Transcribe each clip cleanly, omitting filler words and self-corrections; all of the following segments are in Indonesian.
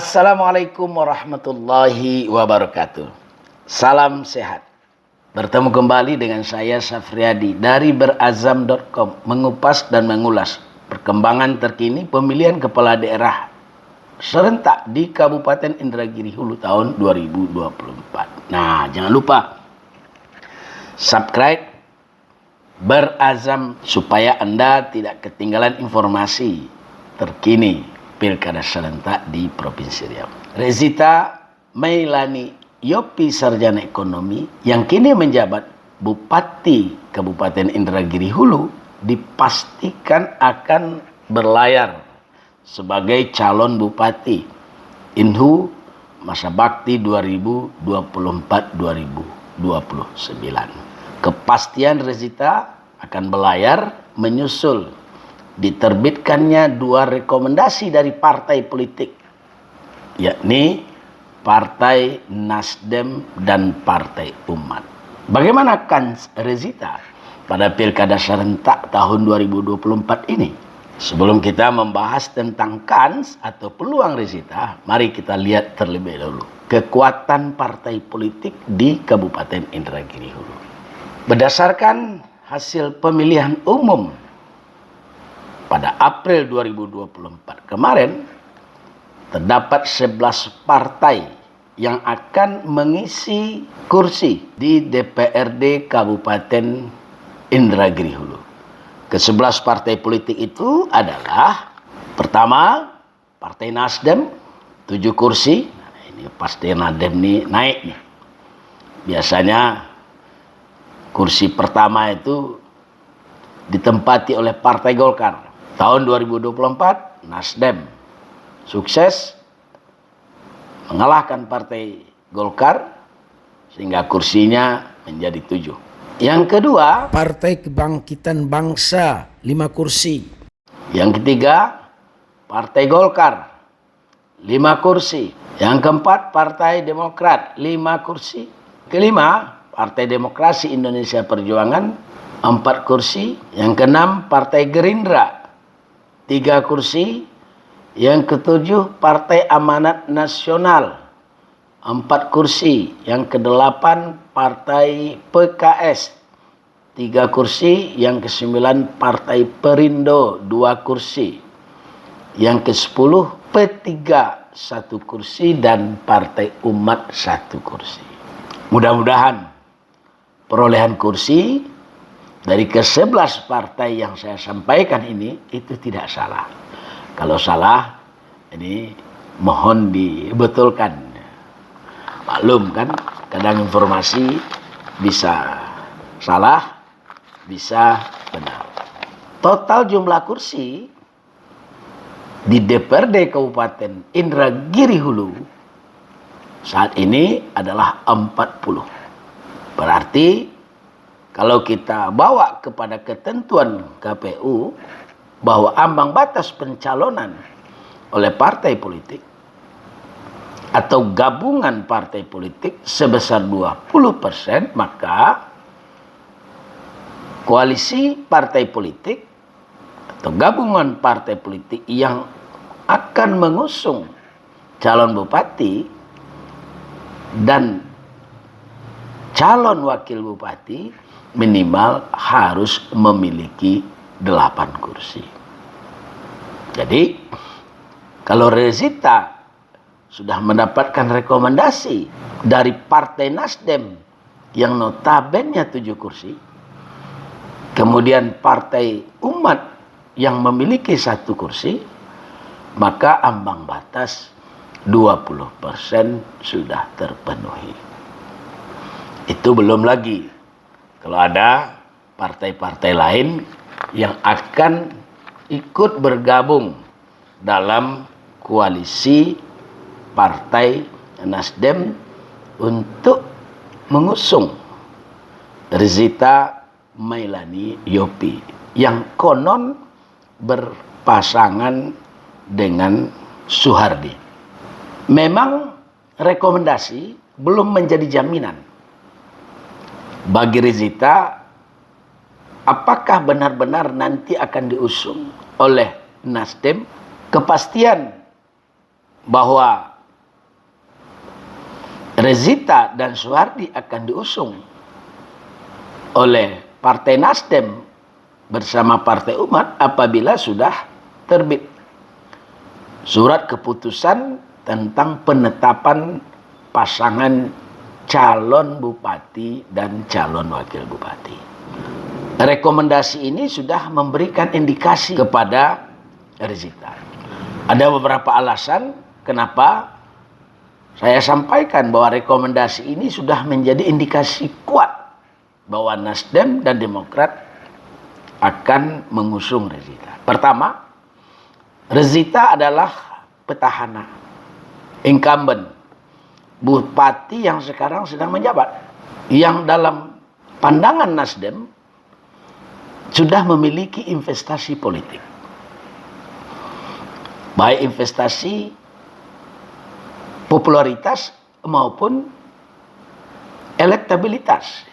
Assalamualaikum warahmatullahi wabarakatuh. Salam sehat. Bertemu kembali dengan saya Safriadi dari berazam.com, mengupas dan mengulas perkembangan terkini pemilihan kepala daerah serentak di Kabupaten Indragiri Hulu tahun 2024. Nah, jangan lupa subscribe Berazam supaya Anda tidak ketinggalan informasi terkini Pilkada serentak di Provinsi Riau. Rezita Mailani Yopi, sarjana ekonomi yang kini menjabat Bupati Kabupaten Indragiri Hulu, dipastikan akan berlayar sebagai calon Bupati Inhu masa bakti 2024-2029. Kepastian Rezita akan berlayar menyusul diterbitkannya dua rekomendasi dari partai politik, yakni Partai Nasdem dan Partai Umat. Bagaimana kans Rezita pada Pilkada serentak tahun 2024 ini? Sebelum kita membahas tentang kans atau peluang Rezita, mari kita lihat terlebih dahulu kekuatan partai politik di Kabupaten Indragiri Hulu. Berdasarkan hasil pemilihan umum pada April 2024 kemarin, terdapat 11 partai yang akan mengisi kursi di DPRD Kabupaten Indragiri Hulu. Ke-11 partai politik itu adalah: pertama, Partai Nasdem, 7 kursi. Nah, ini pasti Nasdem nih naik nih. Biasanya kursi pertama itu ditempati oleh Partai Golkar. Tahun 2024, Nasdem sukses mengalahkan Partai Golkar sehingga kursinya menjadi 7. Yang kedua, Partai Kebangkitan Bangsa, 5 kursi. Yang ketiga, Partai Golkar, 5 kursi. Yang keempat, Partai Demokrat, 5 kursi. Kelima, Partai Demokrasi Indonesia Perjuangan, 4 kursi. Yang keenam, Partai Gerindra, 3 kursi. Yang ketujuh, Partai Amanat Nasional, 4 kursi. Yang kedelapan, Partai PKS, 3 kursi. Yang kesembilan, Partai Perindo, 2 kursi. Yang kesepuluh, P3, 1 kursi. Dan Partai Umat, 1 kursi. Mudah-mudahan perolehan kursi dari ke-11 partai yang saya sampaikan ini itu tidak salah. Kalau salah, ini mohon dibetulkan. Maklum kan, kadang informasi bisa salah, bisa benar. Total jumlah kursi di DPRD Kabupaten Indragiri Hulu saat ini adalah 40. Berarti kalau kita bawa kepada ketentuan KPU bahwa ambang batas pencalonan oleh partai politik atau gabungan partai politik sebesar 20%, maka koalisi partai politik atau gabungan partai politik yang akan mengusung calon bupati dan calon wakil bupati minimal harus memiliki 8 kursi. Jadi kalau Rezita sudah mendapatkan rekomendasi dari Partai Nasdem yang notabene 7 kursi, kemudian Partai Umat yang memiliki 1 kursi, maka ambang batas 20% sudah terpenuhi. Itu belum lagi kalau ada partai-partai lain yang akan ikut bergabung dalam koalisi Partai Nasdem untuk mengusung Rezita Mailani Yopi yang konon berpasangan dengan Suhardi. Memang rekomendasi belum menjadi jaminan bagi Rezita apakah benar-benar nanti akan diusung oleh Nasdem. Kepastian bahwa Rezita dan Suhardi akan diusung oleh Partai Nasdem bersama Partai Umat apabila sudah terbit surat keputusan tentang penetapan pasangan calon bupati dan calon wakil bupati. Rekomendasi ini sudah memberikan indikasi kepada Rezita. Ada beberapa alasan kenapa saya sampaikan bahwa rekomendasi ini sudah menjadi indikasi kuat bahwa Nasdem dan Demokrat akan mengusung Rezita. Pertama, Rezita adalah petahana, incumbent, bupati yang sekarang sedang menjabat, yang dalam pandangan Nasdem sudah memiliki investasi politik, baik investasi popularitas maupun elektabilitas.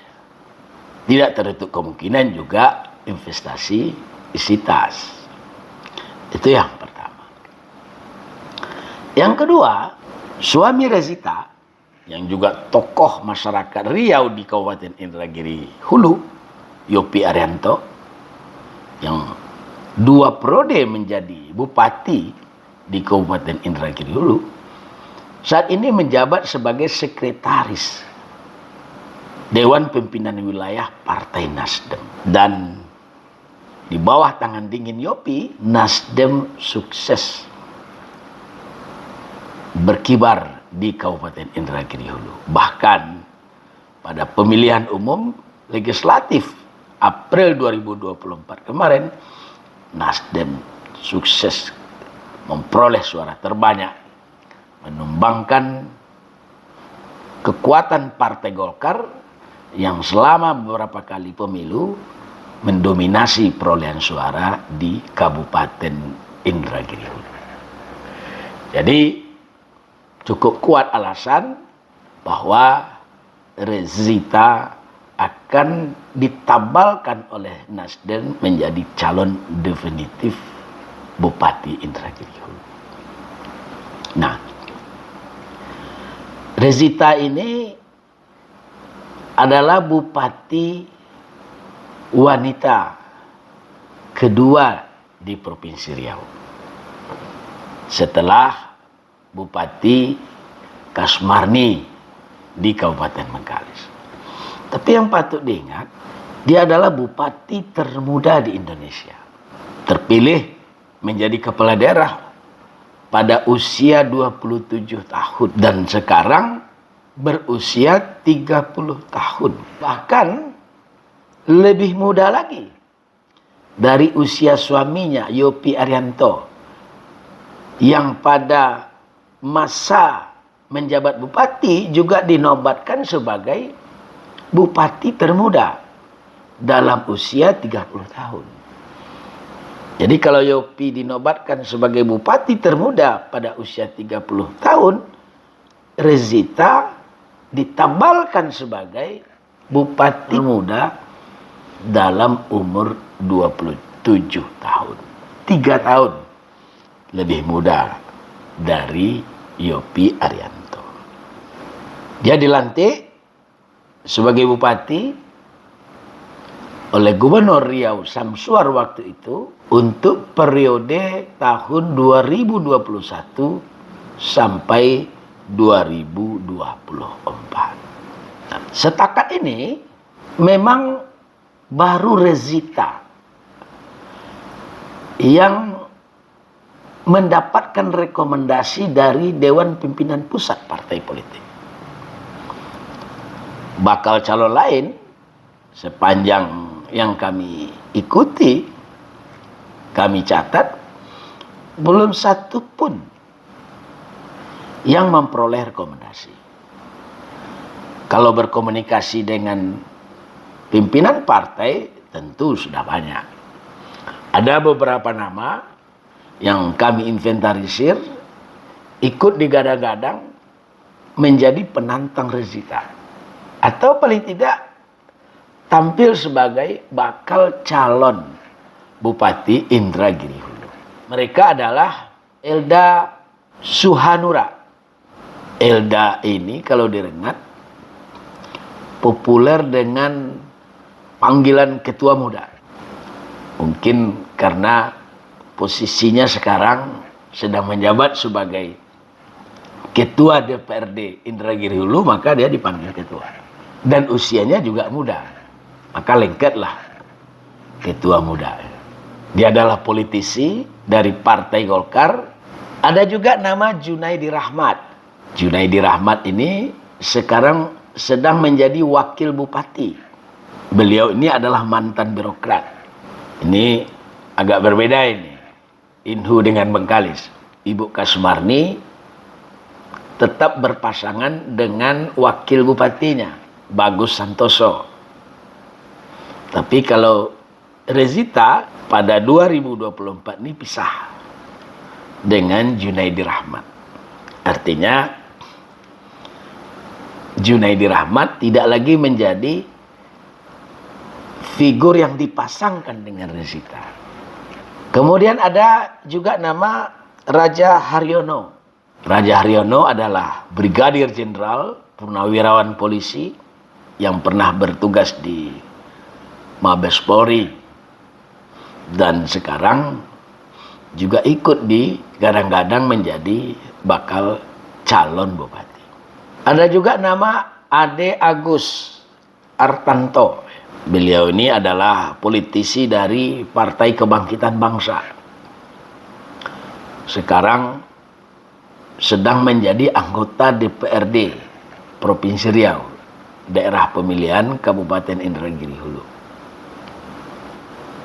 Tidak tertutup kemungkinan juga investasi isitas. Itu yang pertama. Yang kedua, suami Rezita yang juga tokoh masyarakat Riau di Kabupaten Indragiri Hulu, Yopi Arianto, yang 2 periode menjadi bupati di Kabupaten Indragiri Hulu, saat ini menjabat sebagai sekretaris Dewan Pimpinan Wilayah Partai Nasdem. Dan di bawah tangan dingin Yopi, Nasdem sukses berkibar di Kabupaten Indragiri Hulu. Bahkan pada pemilihan umum legislatif April 2024 kemarin, Nasdem sukses memperoleh suara terbanyak, menumbangkan kekuatan Partai Golkar yang selama beberapa kali pemilu mendominasi perolehan suara di Kabupaten Indragiri Hulu. Jadi cukup kuat alasan bahwa Rezita akan ditabalkan oleh Nasdem menjadi calon definitif Bupati Indragiri Hulu. Nah, Rezita ini adalah bupati wanita kedua di Provinsi Riau, setelah Bupati Kasmarni di Kabupaten Bengkalis. Tapi yang patut diingat, dia adalah bupati termuda di Indonesia. Terpilih menjadi kepala daerah pada usia 27 tahun dan sekarang berusia 30 tahun. Bahkan lebih muda lagi dari usia suaminya Yopi Arianto, yang pada masa menjabat bupati juga dinobatkan sebagai bupati termuda dalam usia 30 tahun. Jadi kalau Yopi dinobatkan sebagai bupati termuda pada usia 30 tahun, Rezita ditabalkan sebagai bupati muda dalam umur 27 tahun. 3 tahun lebih muda dari Yopi Arianto. Dia dilantik sebagai bupati oleh Gubernur Riau Samsuar waktu itu untuk periode tahun 2021 sampai 2024. Nah, setakat ini memang baru Rezita yang mendapatkan rekomendasi dari Dewan Pimpinan Pusat Partai Politik. Bakal calon lain sepanjang yang kami ikuti, kami catat, belum satu pun yang memperoleh rekomendasi. Kalau berkomunikasi dengan pimpinan partai tentu sudah banyak. Ada beberapa nama yang kami inventarisir ikut digadang-gadang menjadi penantang Rezita, atau paling tidak tampil sebagai bakal calon Bupati Indragiri Hulu. Mereka adalah Elda Suhanura Elda ini kalau direngat populer dengan panggilan ketua muda. Mungkin karena posisinya sekarang sedang menjabat sebagai ketua DPRD Indragiri Hulu, maka dia dipanggil ketua. Dan usianya juga muda, maka lengketlah ketua muda. Dia adalah politisi dari Partai Golkar. Ada juga nama Junaidi Rahmat. Junaidi Rahmat ini sekarang sedang menjadi wakil bupati. Beliau ini adalah mantan birokrat. Ini agak berbeda ini. Inhu dengan Bengkalis. Ibu Kasmarni tetap berpasangan dengan wakil bupatinya, Bagus Santoso. Tapi kalau Rezita pada 2024 ini pisah dengan Junaidi Rahmat. Artinya Junaidi Rahmat tidak lagi menjadi figur yang dipasangkan dengan Rezita. Kemudian ada juga nama Raja Haryono. Raja Haryono adalah Brigadir Jenderal Purnawirawan Polisi yang pernah bertugas di Mabes Polri dan sekarang juga ikut digadang-gadang menjadi bakal calon bupati. Ada juga nama Ade Agus Artanto. Beliau ini adalah politisi dari Partai Kebangkitan Bangsa. Sekarang sedang menjadi anggota DPRD Provinsi Riau, daerah pemilihan Kabupaten Indragiri Hulu.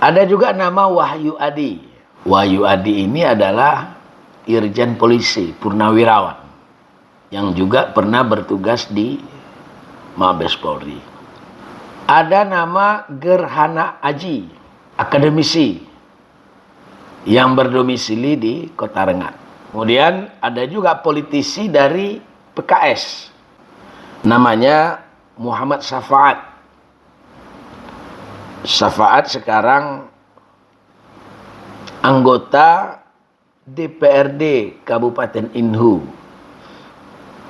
Ada juga nama Wahyu Adi. Wahyu Adi ini adalah Irjen Polisi Purnawirawan yang juga pernah bertugas di Mabes Polri. Ada nama Gerhana Aji, akademisi yang berdomisili di Kota Rengat. Kemudian ada juga politisi dari PKS, namanya Muhammad Safaat. Safaat sekarang anggota DPRD Kabupaten Inhu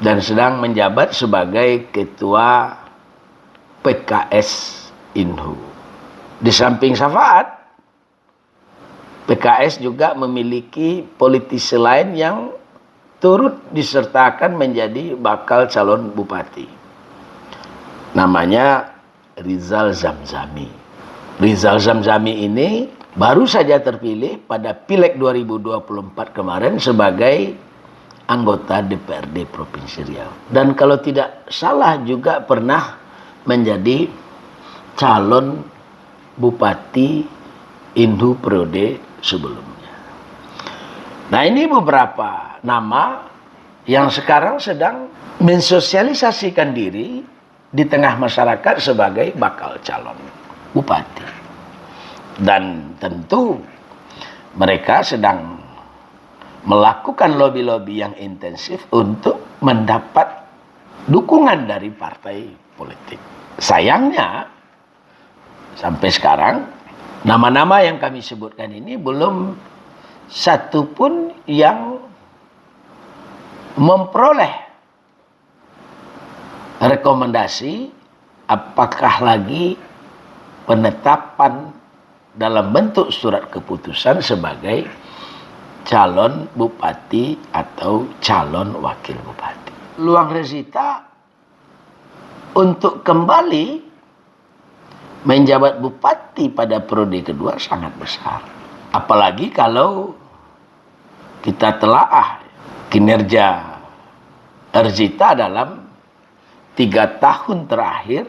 dan sedang menjabat sebagai ketua PKS Inhu. Di samping Safaat, PKS juga memiliki politisi lain yang turut disertakan menjadi bakal calon bupati. Namanya Rizal Zamzami. Rizal Zamzami ini baru saja terpilih pada Pileg 2024 kemarin sebagai anggota DPRD Provinsi Riau. Dan kalau tidak salah juga pernah menjadi calon bupati Inhu periode sebelumnya. Nah, ini beberapa nama yang sekarang sedang mensosialisasikan diri di tengah masyarakat sebagai bakal calon bupati. Dan tentu mereka sedang melakukan lobby-lobby yang intensif untuk mendapat dukungan dari partai politik. Sayangnya sampai sekarang nama-nama yang kami sebutkan ini belum satu pun yang memperoleh rekomendasi apakah lagi penetapan dalam bentuk surat keputusan sebagai calon bupati atau calon wakil bupati. Luang Rezita untuk kembali menjabat bupati pada periode kedua sangat besar. Apalagi kalau kita telaah kinerja Rezita dalam 3 tahun terakhir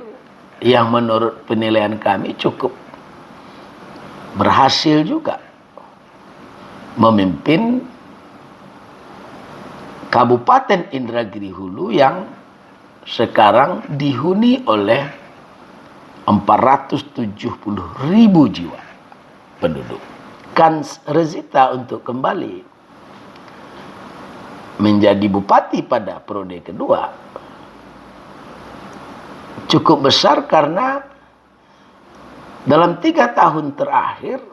yang menurut penilaian kami cukup berhasil juga memimpin Kabupaten Indragiri Hulu yang sekarang dihuni oleh 470.000 jiwa penduduk. Kans Rezita untuk kembali menjadi bupati pada periode kedua cukup besar karena dalam 3 tahun terakhir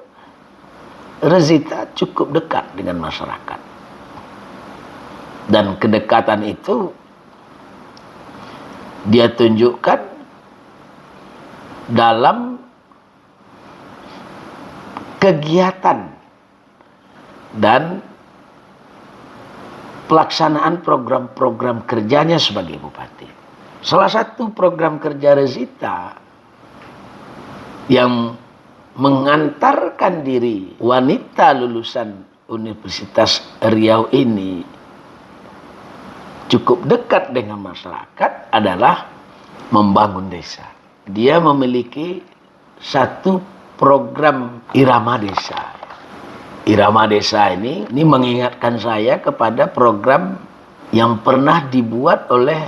Rezita cukup dekat dengan masyarakat. Dan kedekatan itu dia tunjukkan dalam kegiatan dan pelaksanaan program-program kerjanya sebagai bupati. Salah satu program kerja Rezita yang mengantarkan diri wanita lulusan Universitas Riau ini cukup dekat dengan masyarakat adalah membangun desa. Dia memiliki satu program Irama Desa. Irama Desa ini mengingatkan saya kepada program yang pernah dibuat oleh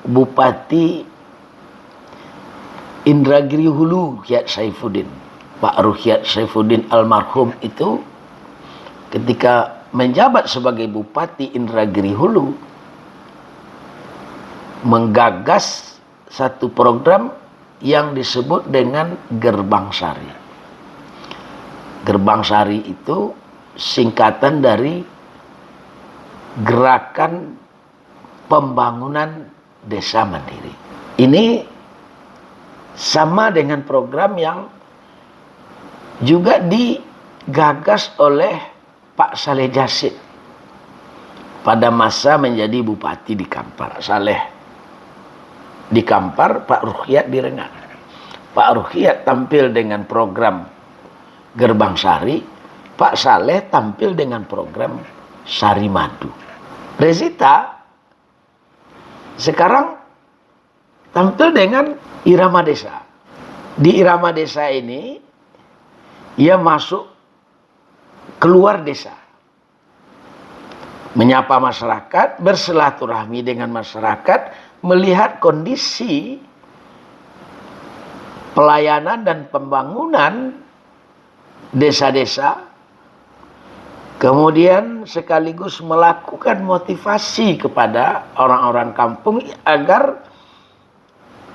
Bupati Indragiri Hulu, Ruhyat Saifuddin. Pak Ruhyat Saifuddin almarhum itu ketika menjabat sebagai Bupati Indragiri Hulu menggagas satu program yang disebut dengan Gerbang Sari. Gerbang Sari itu singkatan dari Gerakan Pembangunan Desa Mandiri. Ini sama dengan program yang juga digagas oleh Pak Saleh Jasid pada masa menjadi bupati di Kampar. Saleh di Kampar, Pak Ruhyat di Rengat. Pak Ruhyat tampil dengan program Gerbang Sari, Pak Saleh tampil dengan program Sari Madu. Rezita sekarang tampil dengan Irama Desa. Di Irama Desa ini ia masuk keluar desa, menyapa masyarakat, bersilaturahmi dengan masyarakat, melihat kondisi pelayanan dan pembangunan desa-desa, kemudian sekaligus melakukan motivasi kepada orang-orang kampung agar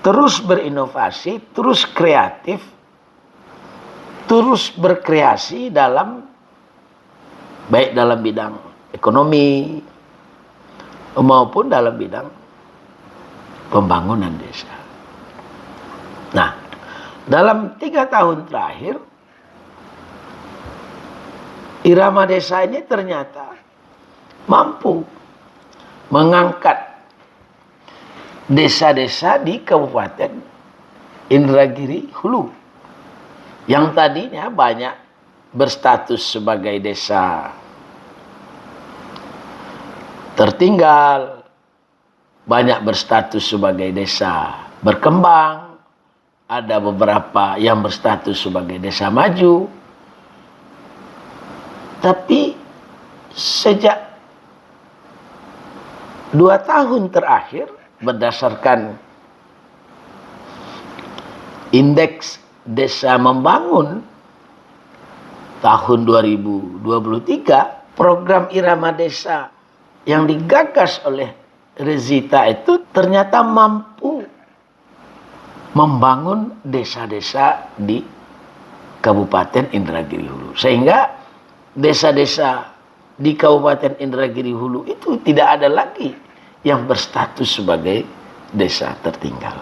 terus berinovasi, terus kreatif, terus berkreasi baik dalam bidang ekonomi maupun dalam bidang pembangunan desa. Nah, dalam 3 tahun terakhir Irama Desa ini ternyata mampu mengangkat desa-desa di Kabupaten Indragiri Hulu yang tadinya banyak berstatus sebagai desa tertinggal, banyak berstatus sebagai desa berkembang, ada beberapa yang berstatus sebagai desa maju. Tapi sejak 2 tahun terakhir berdasarkan Indeks Desa Membangun tahun 2023, program Irama Desa yang digagas oleh Rezita itu ternyata mampu membangun desa-desa di Kabupaten Indragiri Hulu. Sehingga desa-desa di Kabupaten Indragiri Hulu itu tidak ada lagi yang berstatus sebagai desa tertinggal.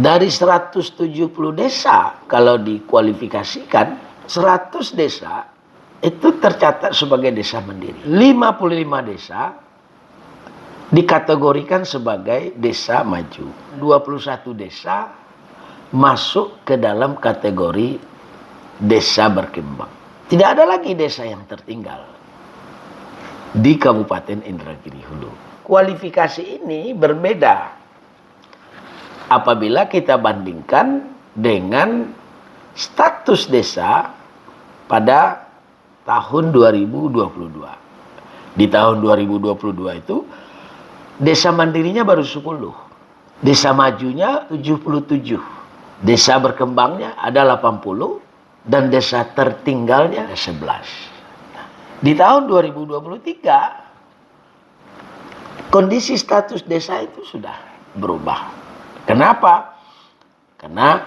Dari 170 desa kalau dikualifikasikan, 100 desa itu tercatat sebagai desa mandiri. 55 desa dikategorikan sebagai desa maju. 21 desa masuk ke dalam kategori desa berkembang. Tidak ada lagi desa yang tertinggal di Kabupaten Indragiri Hulu. Kualifikasi ini berbeda apabila kita bandingkan dengan status desa pada tahun 2022. Di tahun 2022 itu desa mandirinya baru 10. Desa majunya 77. Desa berkembangnya ada 80 dan desa tertinggalnya 11. Di tahun 2023 kondisi status desa itu sudah berubah. Kenapa? Karena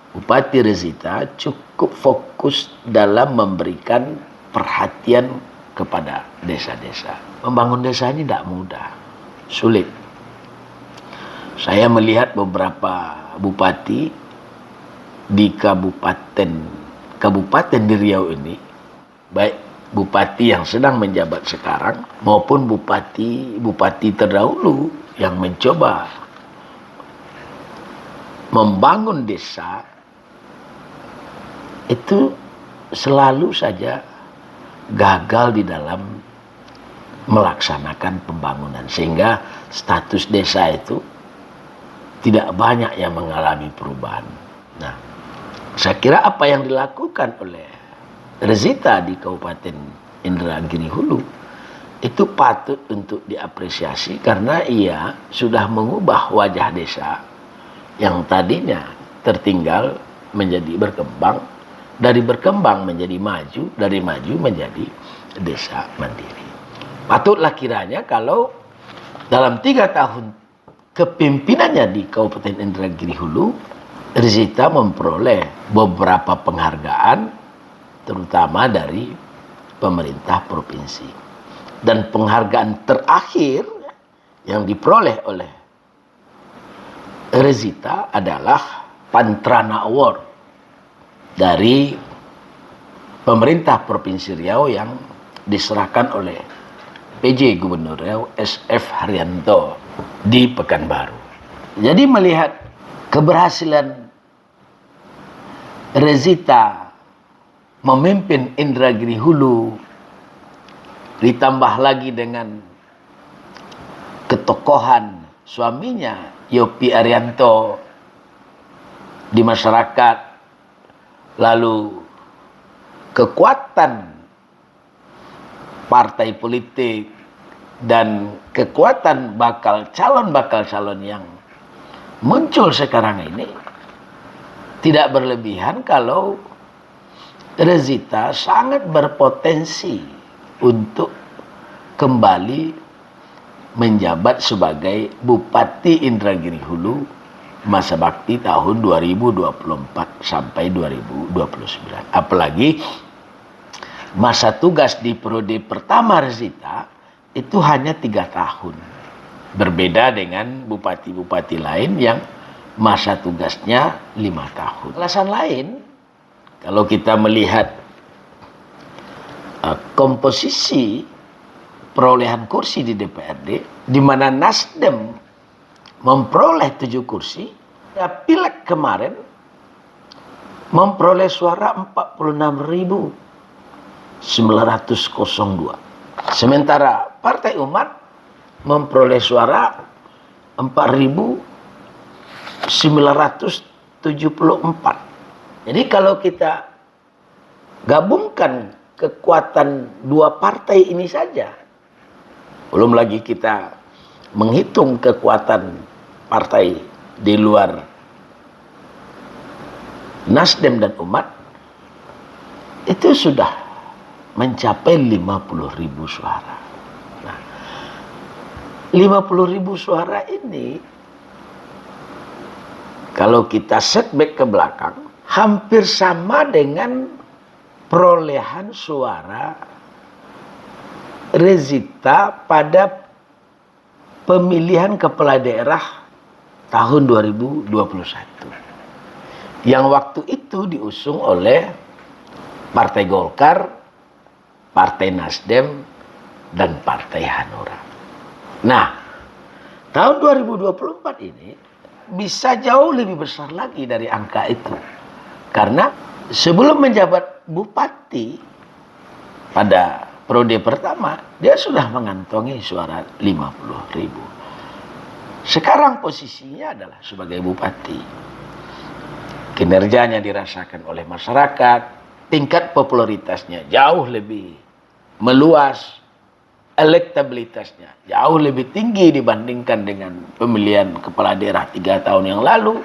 Bupati Rezita cukup fokus dalam memberikan perhatian kepada desa-desa. Membangun desa ini tidak mudah, sulit. Saya melihat beberapa bupati di kabupaten di Riau ini, baik bupati yang sedang menjabat sekarang maupun bupati terdahulu yang mencoba membangun desa, itu selalu saja gagal di dalam melaksanakan pembangunan, sehingga status desa itu tidak banyak yang mengalami perubahan. Nah, saya kira apa yang dilakukan oleh Rezita di Kabupaten Indragiri Hulu itu patut untuk diapresiasi, karena ia sudah mengubah wajah desa yang tadinya tertinggal menjadi berkembang, dari berkembang menjadi maju, dari maju menjadi desa mandiri. Patutlah kiranya kalau dalam 3 tahun kepemimpinannya di Kabupaten Indragiri Hulu, Rezita memperoleh beberapa penghargaan, terutama dari pemerintah provinsi. Dan penghargaan terakhir yang diperoleh oleh Rezita adalah Pantrana Award dari pemerintah Provinsi Riau yang diserahkan oleh PJ Gubernur Riau SF Haryanto di Pekanbaru. Jadi melihat keberhasilan Rezita memimpin Indragiri Hulu, ditambah lagi dengan ketokohan suaminya Yopi Arianto di masyarakat, lalu kekuatan partai politik dan kekuatan bakal calon yang muncul sekarang ini, tidak berlebihan kalau Rezita sangat berpotensi untuk kembali menjabat sebagai Bupati Indragiri Hulu masa bakti tahun 2024 sampai 2029. Apalagi masa tugas di periode pertama Rezita itu hanya 3 tahun. Berbeda dengan bupati-bupati lain yang masa tugasnya 5 tahun. Alasan lain, kalau kita melihat komposisi perolehan kursi di DPRD, di mana Nasdem memperoleh 7 kursi, ya Pileg kemarin memperoleh suara 46.902. Sementara Partai Umat memperoleh suara 4.974. Jadi kalau kita gabungkan kekuatan 2 partai ini saja, belum lagi kita menghitung kekuatan partai di luar Nasdem dan Umat, itu sudah mencapai 50.000 suara. Nah, 50.000 suara ini kalau kita setback ke belakang, hampir sama dengan perolehan suara Rezita pada pemilihan kepala daerah tahun 2021. Yang waktu itu diusung oleh Partai Golkar, Partai Nasdem, dan Partai Hanura. Nah, tahun 2024 ini bisa jauh lebih besar lagi dari angka itu. Karena sebelum menjabat bupati pada periode pertama, dia sudah mengantongi suara 50.000. Sekarang posisinya adalah sebagai bupati. Kinerjanya dirasakan oleh masyarakat, tingkat popularitasnya jauh lebih meluas, elektabilitasnya jauh lebih tinggi dibandingkan dengan pemilihan kepala daerah 3 tahun yang lalu.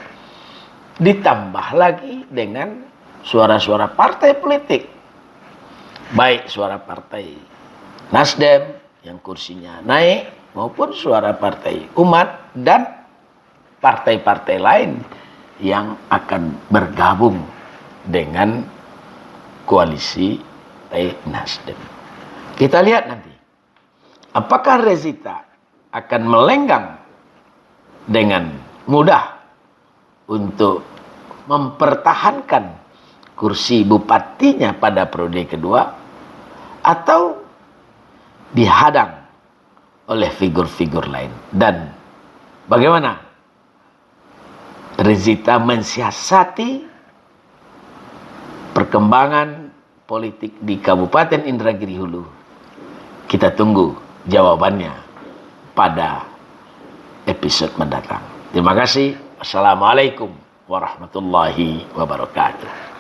Ditambah lagi dengan suara-suara partai politik, baik suara partai Nasdem yang kursinya naik maupun suara partai Umat dan partai-partai lain yang akan bergabung dengan koalisi Nasdem. Kita lihat nanti apakah Rezita akan melenggang dengan mudah untuk mempertahankan kursi bupatinya pada periode kedua, atau dihadang oleh figur-figur lain. Dan bagaimana Rezita mensiasati perkembangan politik di Kabupaten Indragiri Hulu? Kita tunggu jawabannya pada episode mendatang. Terima kasih. Assalamualaikum warahmatullahi wabarakatuh.